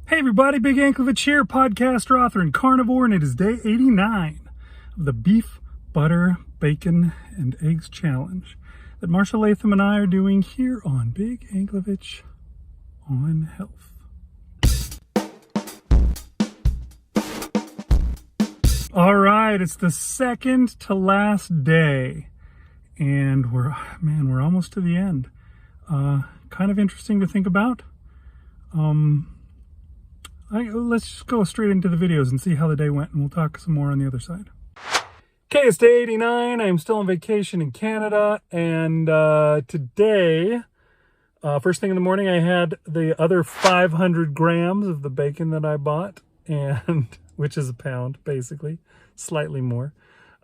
Hey everybody, Big Anklevich here, podcaster, author, and carnivore, and it is day 89 of the Beef, Butter, Bacon, and Eggs Challenge that Marsha Latham and I are doing here on Big Anklevich on Health. All right, it's the second to last day, and we're almost to the end. Kind of interesting to think about. Let's just go straight into the videos and see how the day went, and we'll talk some more on the other side. Okay, it's day 89. I'm still on vacation in Canada, and today, first thing in the morning, I had the other 500 grams of the bacon that I bought, and which is a pound, basically, slightly more,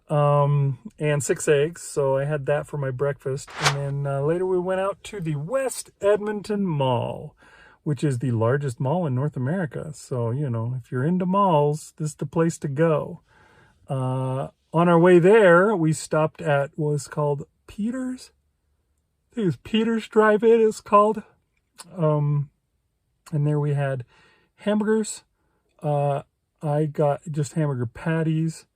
and 6 eggs, so I had that for my breakfast. And then later we went out to the West Edmonton Mall, which is the largest mall in North America. So, you know, if you're into malls, this is the place to go. On our way there, we stopped at what was called Peter's. I think it was Peter's Drive-In, it's called. And there we had hamburgers. I got just hamburger patties,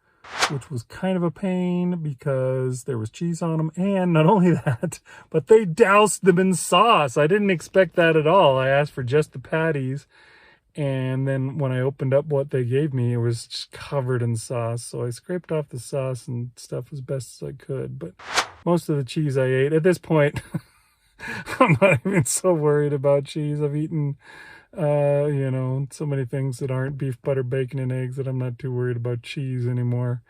which was kind of a pain because there was cheese on them. And not only that, but they doused them in sauce. I didn't expect that at all. I asked for just the patties. And then when I opened up what they gave me, it was just covered in sauce. So I scraped off the sauce and stuff as best as I could. But most of the cheese I ate. At this point, I'm not even so worried about cheese. I've eaten you know, so many things that aren't beef, butter, bacon, and eggs that I'm not too worried about cheese anymore.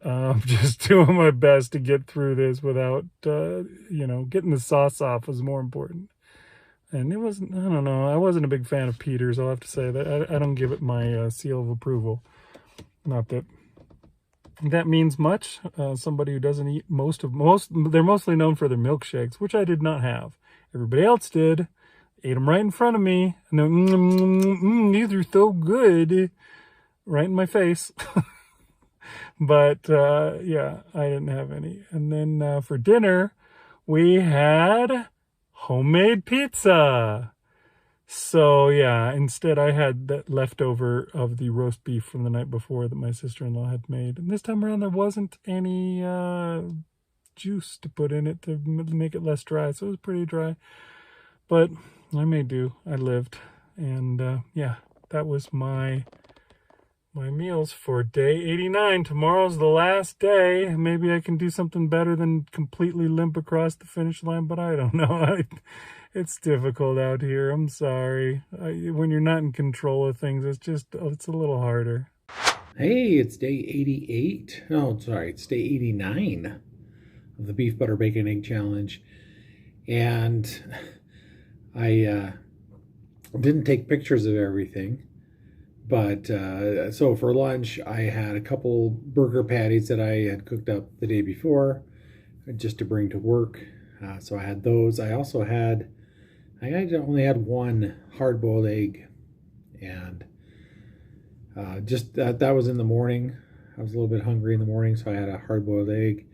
I'm just doing my best to get through this without, you know, getting the sauce off was more important. And it wasn't, I don't know, I wasn't a big fan of Peter's, I'll have to say that. I don't give it my seal of approval. Not that that means much. Somebody who doesn't eat they're mostly known for their milkshakes, which I did not have. Everybody else did. Ate them right in front of me, and then, these are so good, right in my face. But, yeah, I didn't have any. And then for dinner, we had homemade pizza. So, yeah, instead I had that leftover of the roast beef from the night before that my sister-in-law had made. And this time around, there wasn't any juice to put in it to make it less dry, so it was pretty dry. But I made do. I lived. And yeah, that was my meals for day 89. Tomorrow's the last day. Maybe I can do something better than completely limp across the finish line, but I don't know. It's difficult out here. I'm sorry. When you're not in control of things, it's a little harder. Hey, it's day 88. Oh, sorry, it's day 89 of the Beef, Butter, Bacon, Egg Challenge. And I didn't take pictures of everything, but so for lunch I had a couple burger patties that I had cooked up the day before just to bring to work. So I had those. I only had one hard-boiled egg, and just that was in the morning. I was a little bit hungry in the morning, so I had a hard-boiled egg,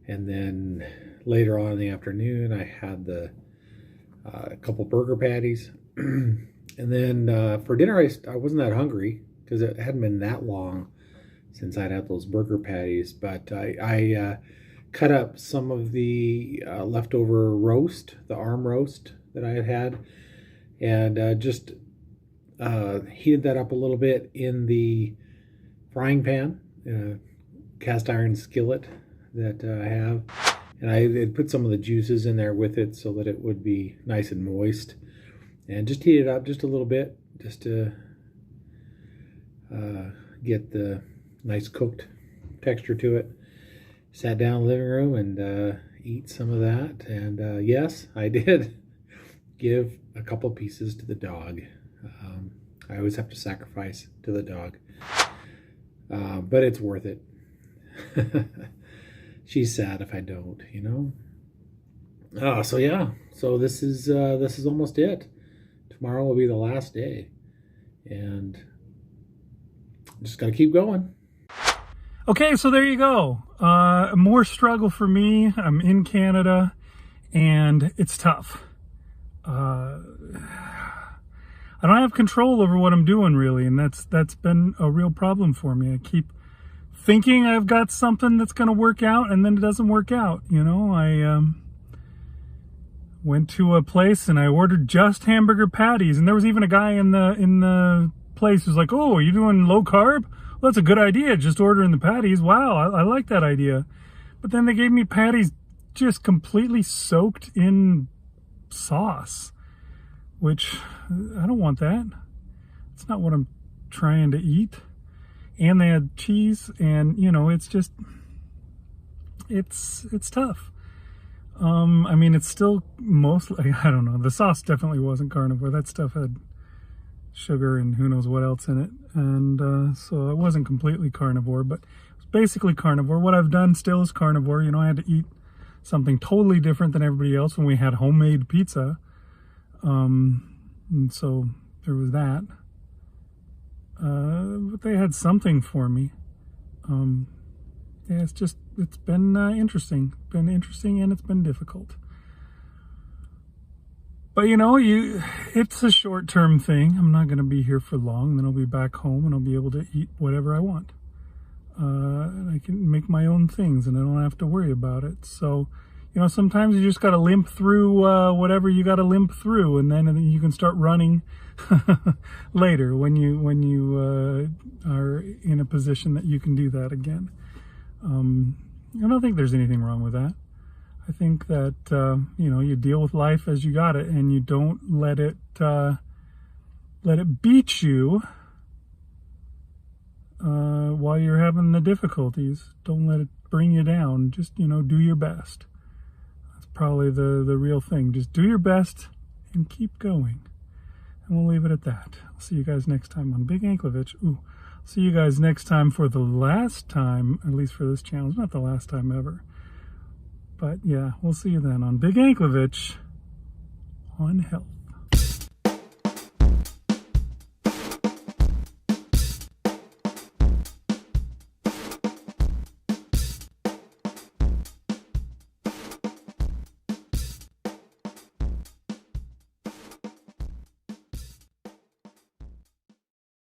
and then later on in the afternoon I had a couple burger patties. And then for dinner, I wasn't that hungry because it hadn't been that long since I'd had those burger patties. But I cut up some of the leftover roast, the arm roast that I had, and just heated that up a little bit in the frying pan, cast iron skillet that I have. And I had put some of the juices in there with it so that it would be nice and moist. And just heat it up just a little bit, just to get the nice cooked texture to it. Sat down in the living room and eat some of that. And yes, I did give a couple pieces to the dog. I always have to sacrifice to the dog. But it's worth it. She's sad if I don't, you know. So yeah, so this is almost it. Tomorrow will be the last day, and just gotta keep going. Okay, so there you go. More struggle for me. I'm in Canada, and it's tough. I I don't have control over what I'm doing really, and that's been a real problem for me. I keep thinking I've got something that's going to work out, and then it doesn't work out. You know, I went to a place and I ordered just hamburger patties, and there was even a guy in the place who's like, "Oh, are you doing low carb? Well, that's a good idea, just ordering the patties. Wow, I like that idea." But then they gave me patties just completely soaked in sauce, which I don't want that. It's not what I'm trying to eat. And they had cheese, and you know, it's just, it's tough. I mean, it's still mostly, I don't know, the sauce definitely wasn't carnivore. That stuff had sugar and who knows what else in it, and so it wasn't completely carnivore, but it was basically carnivore. What I've done still is carnivore. You know, I had to eat something totally different than everybody else when we had homemade pizza, and so there was that. But they had something for me. Yeah, it's been interesting. Been interesting, and it's been difficult. But you know, it's a short-term thing. I'm not going to be here for long. Then I'll be back home, and I'll be able to eat whatever I want. And I can make my own things, and I don't have to worry about it. So, you know, sometimes you just got to limp through whatever you got to limp through, and then you can start running later when you are in a position that you can do that again. I don't think there's anything wrong with that. I think that you know, you deal with life as you got it, and you don't let it beat you while you're having the difficulties. Don't let it bring you down. Just, you know, do your best. That's probably the real thing. Just do your best and keep going. And we'll leave it at that. I'll see you guys next time on Big Anklovich. Ooh, see you guys next time for the last time, at least for this channel. It's not the last time ever. But yeah, we'll see you then on Big Anklovich on health.